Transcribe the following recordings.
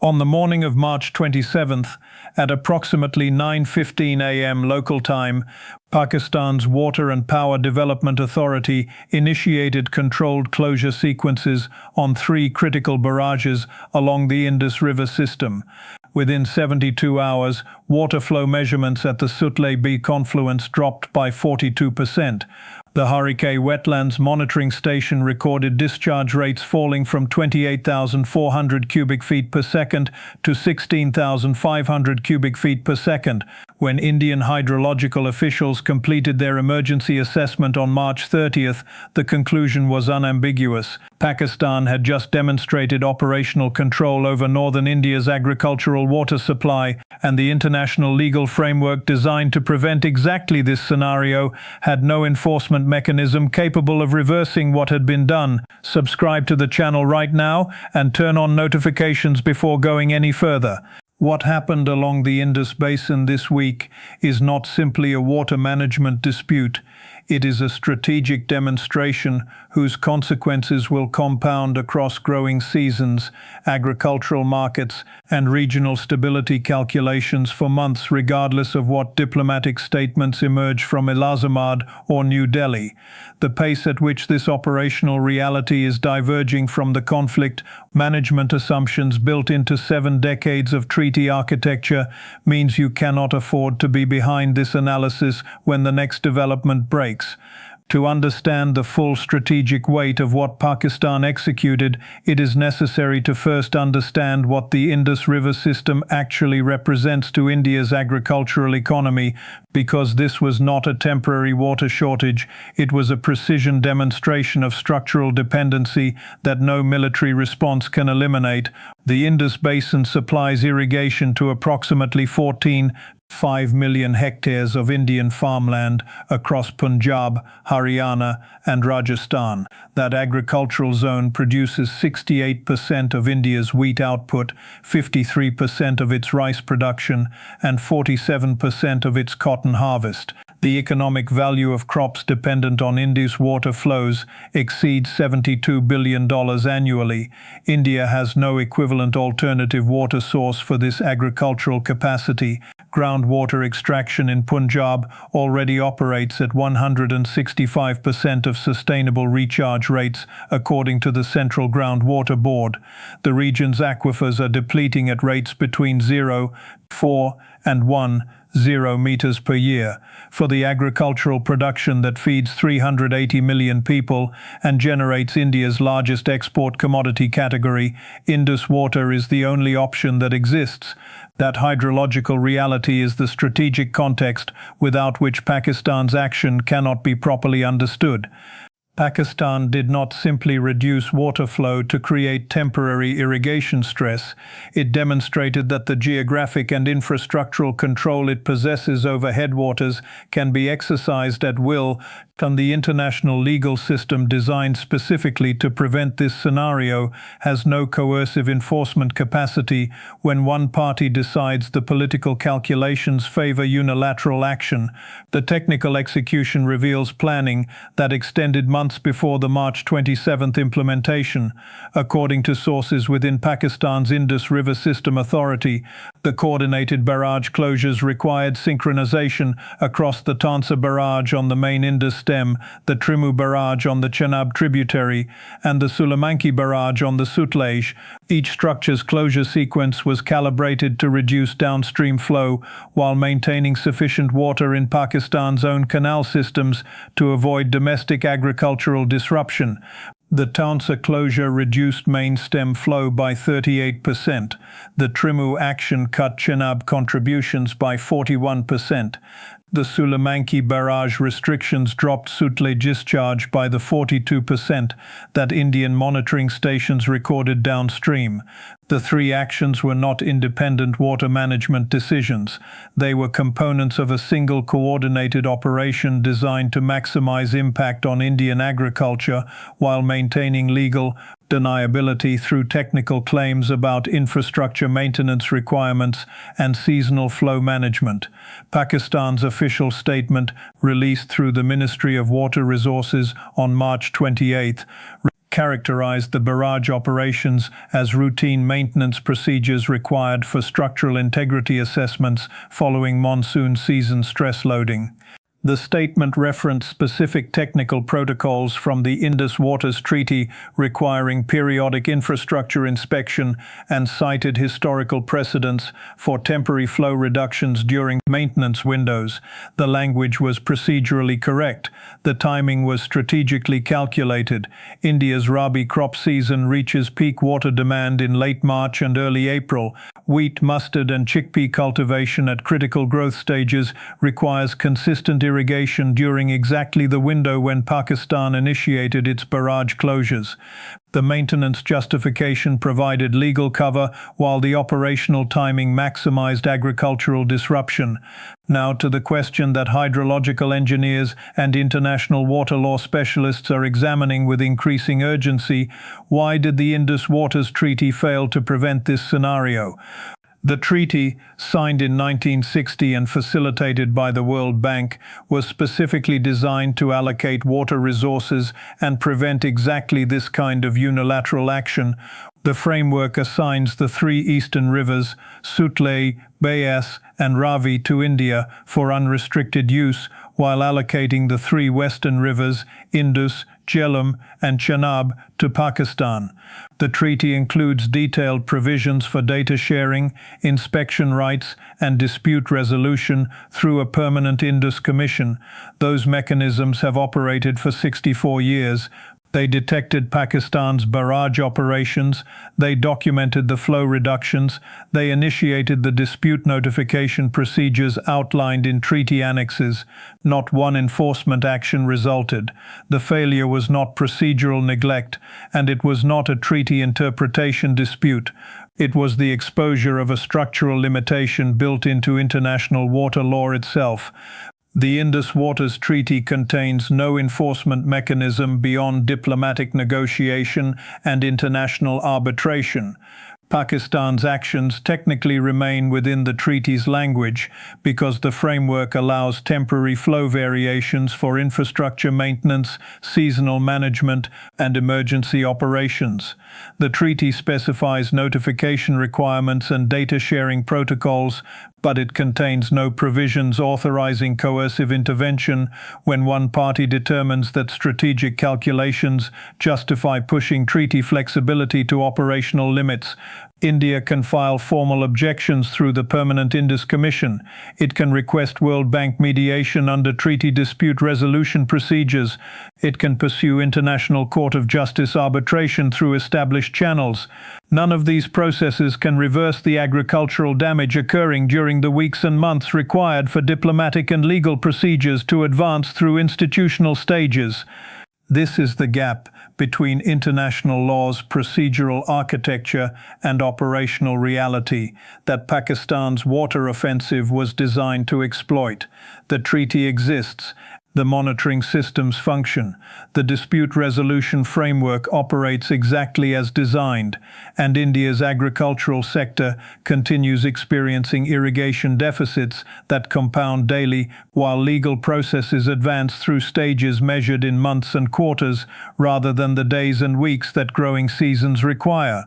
On the morning of March 27th, at approximately 9:15 a.m. local time, Pakistan's Water and Power Development Authority initiated controlled closure sequences on 3 critical barrages along the Indus River system. Within 72 hours, water flow measurements at the Sutlej B confluence dropped by 42%. The Harike Wetlands Monitoring Station recorded discharge rates falling from 28,400 cubic feet per second to 16,500 cubic feet per second. When Indian hydrological officials completed their emergency assessment on March 30th, the conclusion was unambiguous. Pakistan had just demonstrated operational control over northern India's agricultural water supply, and the international legal framework designed to prevent exactly this scenario had no enforcement mechanism capable of reversing what had been done. Subscribe to the channel right now and turn on notifications before going any further. What happened along the Indus Basin this week is not simply a water management dispute. It is a strategic demonstration whose consequences will compound across growing seasons, agricultural markets, and regional stability calculations for months, regardless of what diplomatic statements emerge from Islamabad or New Delhi. The pace at which this operational reality is diverging from the conflict management assumptions built into 7 decades of treaty architecture means you cannot afford to be behind this analysis when the next development breaks. To understand the full strategic weight of what Pakistan executed, it is necessary to first understand what the Indus River system actually represents to India's agricultural economy, because this was not a temporary water shortage, it was a precision demonstration of structural dependency that no military response can eliminate. The Indus Basin supplies irrigation to approximately 14.5 million hectares of Indian farmland across Punjab, Haryana, and Rajasthan. That agricultural zone produces 68% of India's wheat output, 53% of its rice production, and 47% of its cotton harvest. The economic value of crops dependent on Indus water flows exceeds $72 billion annually. India has no equivalent alternative water source for this agricultural capacity. Groundwater extraction in Punjab already operates at 165% of sustainable recharge rates, according to the Central Groundwater Board. The region's aquifers are depleting at rates between 0.4 and 1.0 meters per year. For the agricultural production that feeds 380 million people and generates India's largest export commodity category, Indus water is the only option that exists. That hydrological reality is the strategic context without which Pakistan's action cannot be properly understood. Pakistan did not simply reduce water flow to create temporary irrigation stress. It demonstrated that the geographic and infrastructural control it possesses over headwaters can be exercised at will, and the international legal system designed specifically to prevent this scenario has no coercive enforcement capacity when one party decides the political calculations favor unilateral action. The technical execution reveals planning that extended months before the March 27th implementation. According to sources within Pakistan's Indus River System Authority, the coordinated barrage closures required synchronization across the Tansa barrage on the main Indus stem, the Trimu barrage on the Chenab tributary, and the Sulamanki barrage on the Sutlej. Each structure's closure sequence was calibrated to reduce downstream flow while maintaining sufficient water in Pakistan's own canal systems to avoid domestic agricultural disruption. The Tansa closure reduced main stem flow by 38%. The Trimu action cut Chenab contributions by 41%. The Sulamanki barrage restrictions dropped Sutlej discharge by the 42% that Indian monitoring stations recorded downstream. The 3 actions were not independent water management decisions. They were components of a single coordinated operation designed to maximize impact on Indian agriculture while maintaining legal deniability through technical claims about infrastructure maintenance requirements and seasonal flow management. Pakistan's official statement, released through the Ministry of Water Resources on March 28, characterized the barrage operations as routine maintenance procedures required for structural integrity assessments following monsoon season stress loading. The statement referenced specific technical protocols from the Indus Waters Treaty requiring periodic infrastructure inspection and cited historical precedents for temporary flow reductions during maintenance windows. The language was procedurally correct. The timing was strategically calculated. India's Rabi crop season reaches peak water demand in late March and early April. Wheat, mustard, and chickpea cultivation at critical growth stages requires consistent irrigation during exactly the window when Pakistan initiated its barrage closures. The maintenance justification provided legal cover, while the operational timing maximized agricultural disruption. Now to the question that hydrological engineers and international water law specialists are examining with increasing urgency: why did the Indus Waters Treaty fail to prevent this scenario? The treaty, signed in 1960 and facilitated by the World Bank, was specifically designed to allocate water resources and prevent exactly this kind of unilateral action. The framework assigns the three eastern rivers, Sutlej, Beas, and Ravi, to India for unrestricted use, while allocating the three western rivers, Indus, Jhelum, and Chenab, to Pakistan. The treaty includes detailed provisions for data sharing, inspection rights, and dispute resolution through a permanent Indus Commission. Those mechanisms have operated for 64 years. They detected Pakistan's barrage operations, they documented the flow reductions, they initiated the dispute notification procedures outlined in treaty annexes. Not one enforcement action resulted. The failure was not procedural neglect, and it was not a treaty interpretation dispute. It was the exposure of a structural limitation built into international water law itself. The Indus Waters Treaty contains no enforcement mechanism beyond diplomatic negotiation and international arbitration. Pakistan's actions technically remain within the treaty's language because the framework allows temporary flow variations for infrastructure maintenance, seasonal management, and emergency operations. The treaty specifies notification requirements and data sharing protocols, but it contains no provisions authorizing coercive intervention when one party determines that strategic calculations justify pushing treaty flexibility to operational limits. India can file formal objections through the Permanent Indus Commission. It can request World Bank mediation under treaty dispute resolution procedures. It can pursue International Court of Justice arbitration through established channels. None of these processes can reverse the agricultural damage occurring during the weeks and months required for diplomatic and legal procedures to advance through institutional stages. This is the gap between international law's procedural architecture and operational reality that Pakistan's water offensive was designed to exploit. The treaty exists. The monitoring systems function. The dispute resolution framework operates exactly as designed, and India's agricultural sector continues experiencing irrigation deficits that compound daily, while legal processes advance through stages measured in months and quarters rather than the days and weeks that growing seasons require.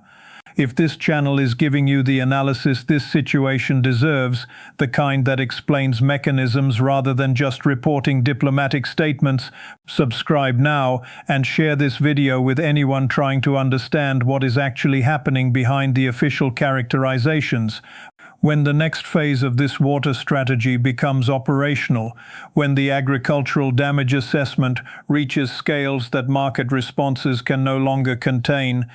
If this channel is giving you the analysis this situation deserves, the kind that explains mechanisms rather than just reporting diplomatic statements, subscribe now and share this video with anyone trying to understand what is actually happening behind the official characterizations. When the next phase of this water strategy becomes operational, when the agricultural damage assessment reaches scales that market responses can no longer contain,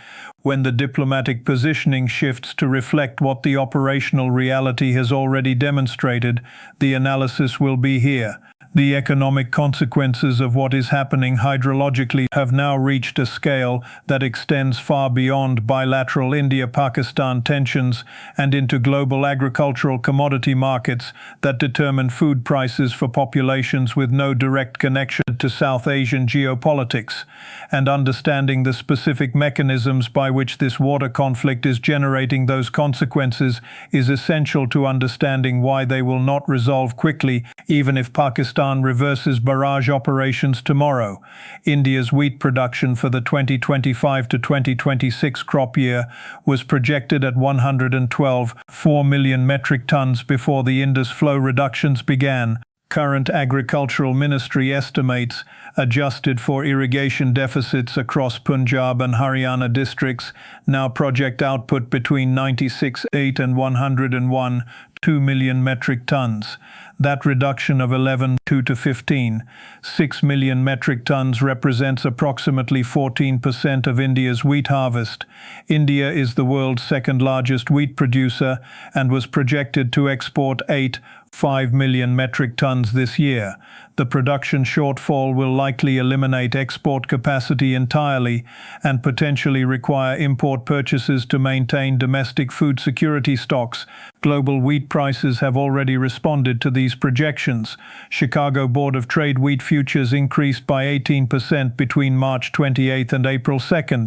when the diplomatic positioning shifts to reflect what the operational reality has already demonstrated, the analysis will be here. The economic consequences of what is happening hydrologically have now reached a scale that extends far beyond bilateral India-Pakistan tensions and into global agricultural commodity markets that determine food prices for populations with no direct connection to South Asian geopolitics. And understanding the specific mechanisms by which this water conflict is generating those consequences is essential to understanding why they will not resolve quickly, even if Pakistan Pakistan reverses barrage operations tomorrow. India's wheat production for the 2025 to 2026 crop year was projected at 112.4 million metric tons before the Indus flow reductions began. Current Agricultural Ministry estimates, adjusted for irrigation deficits across Punjab and Haryana districts, now project output between 96.8 and 101.2 million metric tons. That reduction of 11.2 to 15.6 million metric tons represents approximately 14% of India's wheat harvest. India is the world's second largest wheat producer and was projected to export 8.5 million metric tons this year. The production shortfall will likely eliminate export capacity entirely and potentially require import purchases to maintain domestic food security stocks. Global wheat prices have already responded to these projections. Chicago Board of Trade wheat futures increased by 18% between March 28 and April 2.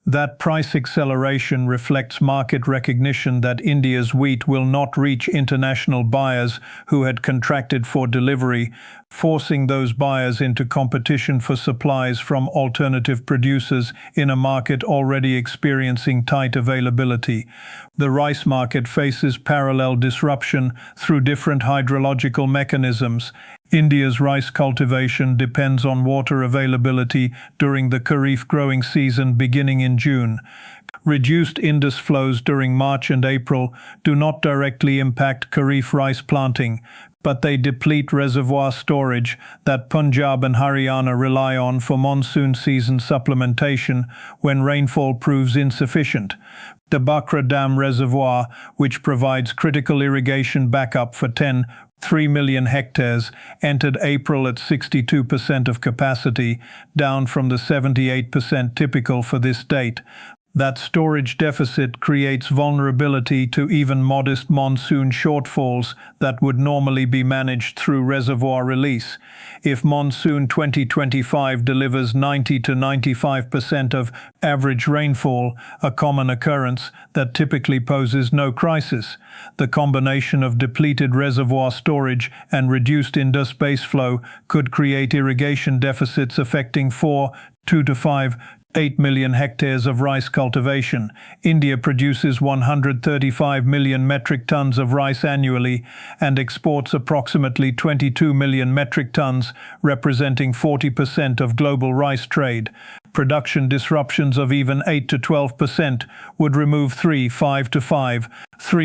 That price acceleration reflects market recognition that India's wheat will not reach international buyers who had contracted for delivery, forcing those buyers into competition for supplies from alternative producers in a market already experiencing tight availability. The rice market faces parallel disruption through different hydrological mechanisms. India's rice cultivation depends on water availability during the Kharif growing season beginning in June. Reduced Indus flows during March and April do not directly impact Kharif rice planting, but they deplete reservoir storage that Punjab and Haryana rely on for monsoon season supplementation when rainfall proves insufficient. The Bakra Dam reservoir, which provides critical irrigation backup for 3 million hectares, entered April at 62% of capacity, down from the 78% typical for this date. That storage deficit creates vulnerability to even modest monsoon shortfalls that would normally be managed through reservoir release. If monsoon 2025 delivers 90 to 95% of average rainfall, a common occurrence that typically poses no crisis, the combination of depleted reservoir storage and reduced Indus base flow could create irrigation deficits affecting 2 to 8 million hectares of rice cultivation. India produces 135 million metric tons of rice annually and exports approximately 22 million metric tons, representing 40% of global rice trade. Production disruptions of even 8 to 12% would remove 3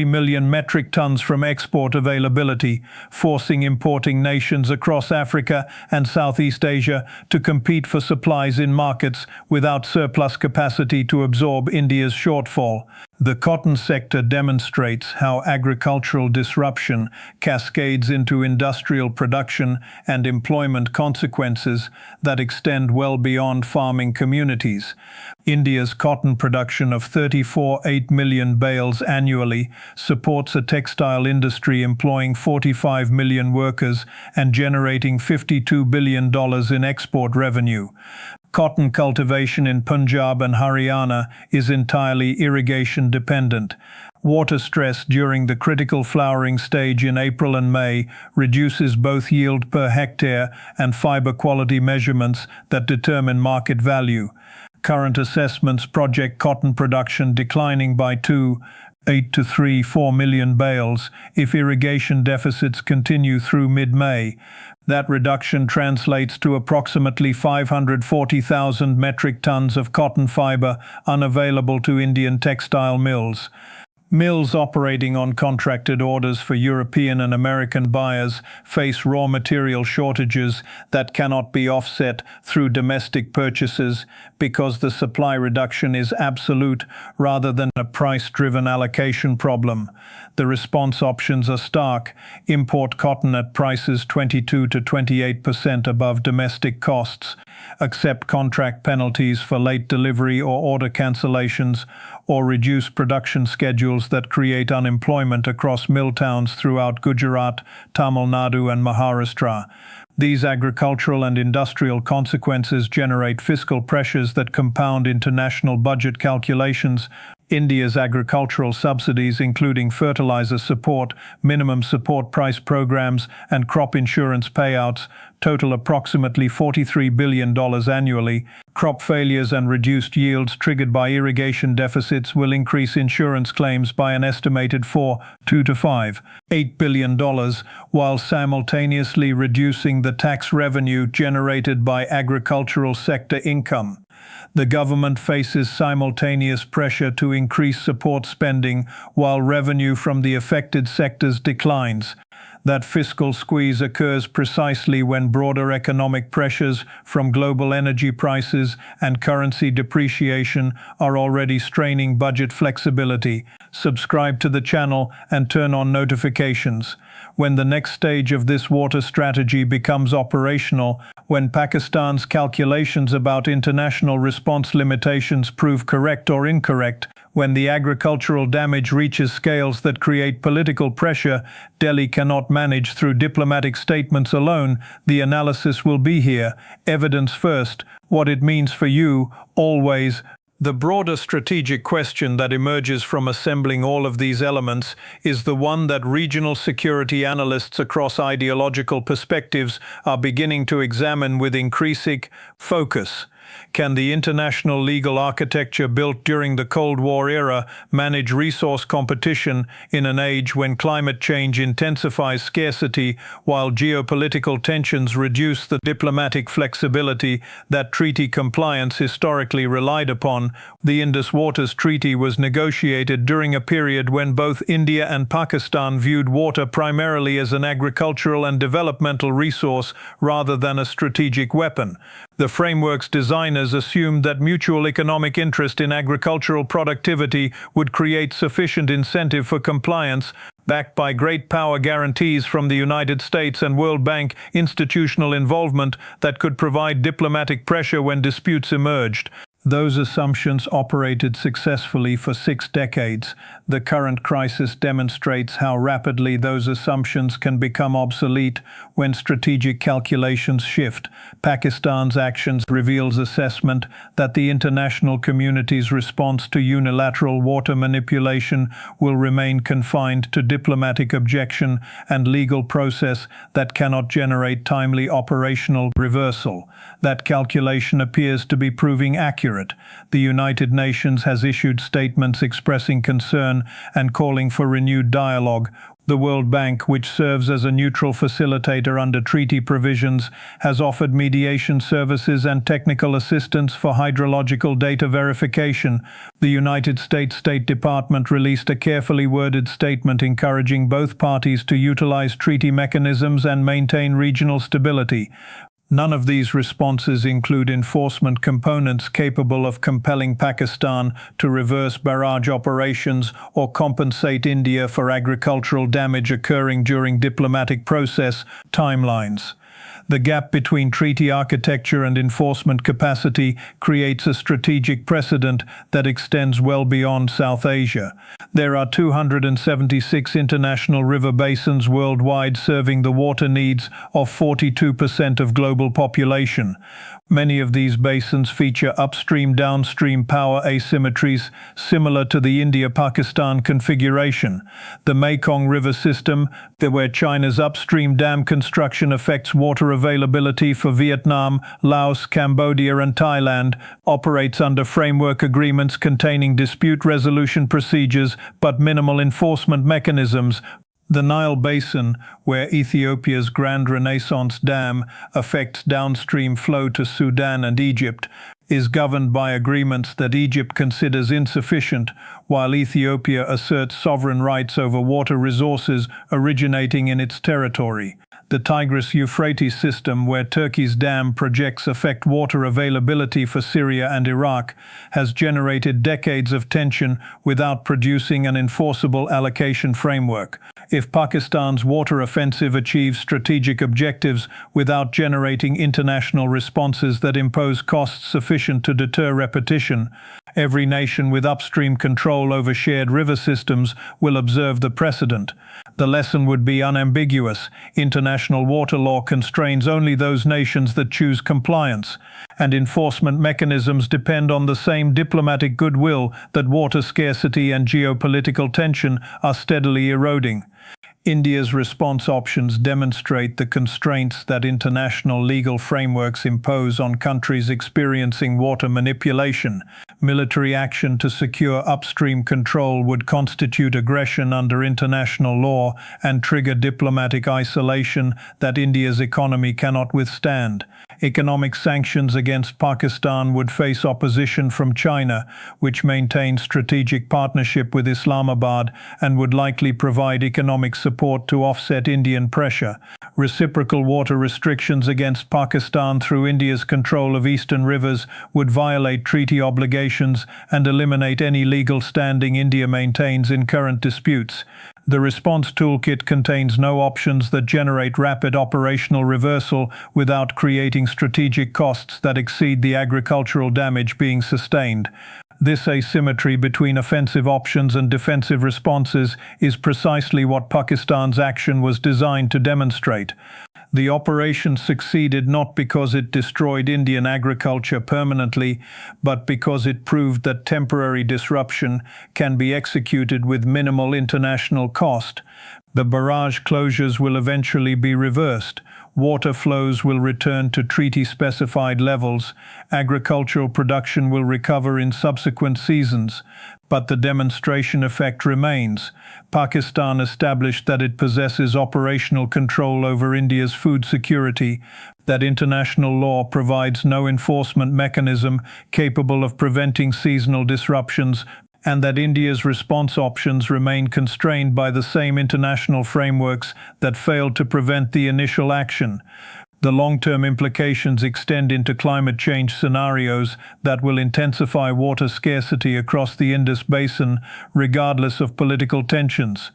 million metric tons from export availability, forcing importing nations across Africa and Southeast Asia to compete for supplies in markets without surplus capacity to absorb India's shortfall. The cotton sector demonstrates how agricultural disruption cascades into industrial production and employment consequences that extend well beyond farming communities. India's cotton production of 34.8 million bales annually supports a textile industry employing 45 million workers and generating $52 billion in export revenue. Cotton cultivation in Punjab and Haryana is entirely irrigation dependent. Water stress during the critical flowering stage in April and May reduces both yield per hectare and fiber quality measurements that determine market value. Current assessments project cotton production declining by 2.8 to 3.4 million bales if irrigation deficits continue through mid-May. That reduction translates to approximately 540,000 metric tons of cotton fiber unavailable to Indian textile mills. Mills operating on contracted orders for European and American buyers face raw material shortages that cannot be offset through domestic purchases because the supply reduction is absolute rather than a price-driven allocation problem. The response options are stark: import cotton at prices 22 to 28% above domestic costs, accept contract penalties for late delivery or order cancellations, or reduce production schedules that create unemployment across mill towns throughout Gujarat, Tamil Nadu and Maharashtra. These agricultural and industrial consequences generate fiscal pressures that compound into national budget calculations. India's agricultural subsidies, including fertilizer support, minimum support price programs, and crop insurance payouts, total approximately $43 billion annually. Crop failures and reduced yields triggered by irrigation deficits will increase insurance claims by an estimated $2 to $8 billion, while simultaneously reducing the tax revenue generated by agricultural sector income. The government faces simultaneous pressure to increase support spending while revenue from the affected sectors declines. That fiscal squeeze occurs precisely when broader economic pressures from global energy prices and currency depreciation are already straining budget flexibility. Subscribe to the channel and turn on notifications. When the next stage of this water strategy becomes operational, when Pakistan's calculations about international response limitations prove correct or incorrect, when the agricultural damage reaches scales that create political pressure Delhi cannot manage through diplomatic statements alone, the analysis will be here. Evidence first, what it means for you, always. The broader strategic question that emerges from assembling all of these elements is the one that regional security analysts across ideological perspectives are beginning to examine with increasing focus. Can the international legal architecture built during the Cold War era manage resource competition in an age when climate change intensifies scarcity while geopolitical tensions reduce the diplomatic flexibility that treaty compliance historically relied upon? The Indus Waters Treaty was negotiated during a period when both India and Pakistan viewed water primarily as an agricultural and developmental resource rather than a strategic weapon. The framework's designers assumed that mutual economic interest in agricultural productivity would create sufficient incentive for compliance, backed by great power guarantees from the United States and World Bank institutional involvement that could provide diplomatic pressure when disputes emerged. Those assumptions operated successfully for 6 decades. The current crisis demonstrates how rapidly those assumptions can become obsolete when strategic calculations shift. Pakistan's actions reveals assessment that the international community's response to unilateral water manipulation will remain confined to diplomatic objection and legal process that cannot generate timely operational reversal. That calculation appears to be proving accurate. The United Nations has issued statements expressing concern and calling for renewed dialogue. The World Bank, which serves as a neutral facilitator under treaty provisions, has offered mediation services and technical assistance for hydrological data verification. The United States State Department released a carefully worded statement encouraging both parties to utilize treaty mechanisms and maintain regional stability. None of these responses include enforcement components capable of compelling Pakistan to reverse barrage operations or compensate India for agricultural damage occurring during diplomatic process timelines. The gap between treaty architecture and enforcement capacity creates a strategic precedent that extends well beyond South Asia. There are 276 international river basins worldwide serving the water needs of 42% of global population. Many of these basins feature upstream-downstream power asymmetries similar to the India-Pakistan configuration. The Mekong River system, where China's upstream dam construction affects water availability for Vietnam, Laos, Cambodia and Thailand, operates under framework agreements containing dispute resolution procedures but minimal enforcement mechanisms. The Nile Basin, where Ethiopia's Grand Renaissance Dam affects downstream flow to Sudan and Egypt, is governed by agreements that Egypt considers insufficient, while Ethiopia asserts sovereign rights over water resources originating in its territory. The Tigris-Euphrates system, where Turkey's dam projects affect water availability for Syria and Iraq, has generated decades of tension without producing an enforceable allocation framework. If Pakistan's water offensive achieves strategic objectives without generating international responses that impose costs sufficient to deter repetition, every nation with upstream control over shared river systems will observe the precedent. The lesson would be unambiguous. International international water law constrains only those nations that choose compliance, and enforcement mechanisms depend on the same diplomatic goodwill that water scarcity and geopolitical tension are steadily eroding. India's response options demonstrate the constraints that international legal frameworks impose on countries experiencing water manipulation. Military action to secure upstream control would constitute aggression under international law and trigger diplomatic isolation that India's economy cannot withstand. Economic sanctions against Pakistan would face opposition from China, which maintains strategic partnership with Islamabad and would likely provide economic support to offset Indian pressure. Reciprocal water restrictions against Pakistan through India's control of eastern rivers would violate treaty obligations and eliminate any legal standing India maintains in current disputes. The response toolkit contains no options that generate rapid operational reversal without creating strategic costs that exceed the agricultural damage being sustained. This asymmetry between offensive options and defensive responses is precisely what Pakistan's action was designed to demonstrate. The operation succeeded not because it destroyed Indian agriculture permanently, but because it proved that temporary disruption can be executed with minimal international cost. The barrage closures will eventually be reversed. Water flows will return to treaty-specified levels. Agricultural production will recover in subsequent seasons. But the demonstration effect remains. Pakistan established that it possesses operational control over India's food security, that international law provides no enforcement mechanism capable of preventing seasonal disruptions, and that India's response options remain constrained by the same international frameworks that failed to prevent the initial action. The long-term implications extend into climate change scenarios that will intensify water scarcity across the Indus Basin, regardless of political tensions.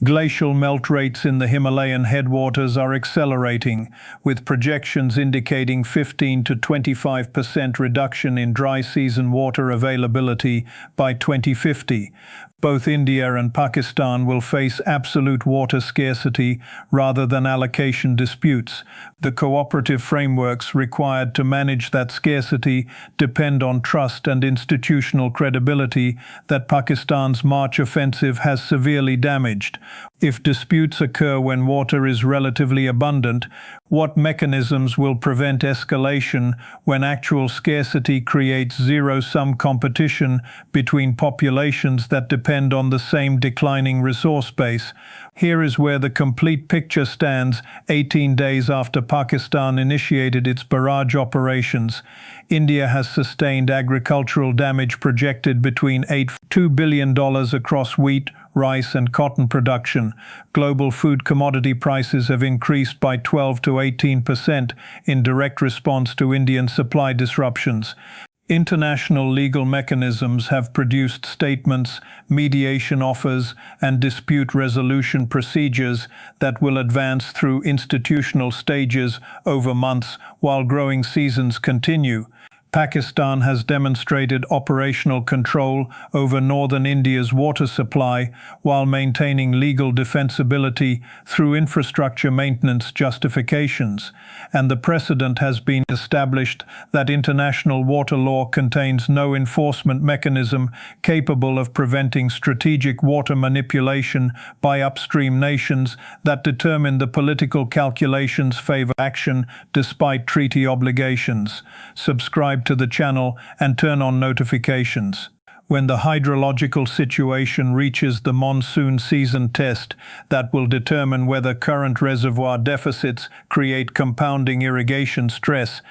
Glacial melt rates in the Himalayan headwaters are accelerating, with projections indicating 15 to 25% reduction in dry season water availability by 2050. Both India and Pakistan will face absolute water scarcity rather than allocation disputes. The cooperative frameworks required to manage that scarcity depend on trust and institutional credibility that Pakistan's March offensive has severely damaged. If disputes occur when water is relatively abundant, what mechanisms will prevent escalation when actual scarcity creates zero-sum competition between populations that depend on the same declining resource base? Here is where the complete picture stands 18 days after Pakistan initiated its barrage operations. India has sustained agricultural damage projected between $2 billion across wheat, rice and cotton production. Global food commodity prices have increased by 12 to 18% in direct response to Indian supply disruptions. International legal mechanisms have produced statements, mediation offers, and dispute resolution procedures that will advance through institutional stages over months while growing seasons continue. Pakistan has demonstrated operational control over northern India's water supply while maintaining legal defensibility through infrastructure maintenance justifications, and the precedent has been established that international water law contains no enforcement mechanism capable of preventing strategic water manipulation by upstream nations that determine the political calculations favor action despite treaty obligations. Subscribe to the channel and turn on notifications. When the hydrological situation reaches the monsoon season test that will determine whether current reservoir deficits create compounding irrigation stress,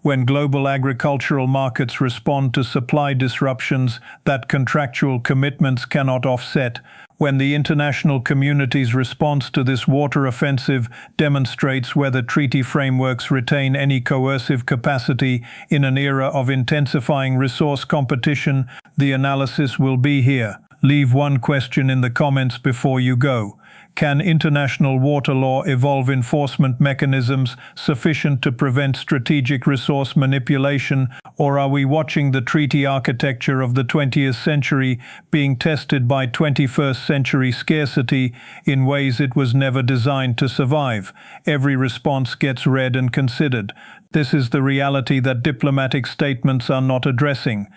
when global agricultural markets respond to supply disruptions that contractual commitments cannot offset, when the international community's response to this water offensive demonstrates whether treaty frameworks retain any coercive capacity in an era of intensifying resource competition, the analysis will be here. Leave one question in the comments before you go. Can international water law evolve enforcement mechanisms sufficient to prevent strategic resource manipulation, or are we watching the treaty architecture of the 20th century being tested by 21st century scarcity in ways it was never designed to survive? Every response gets read and considered. This is the reality that diplomatic statements are not addressing.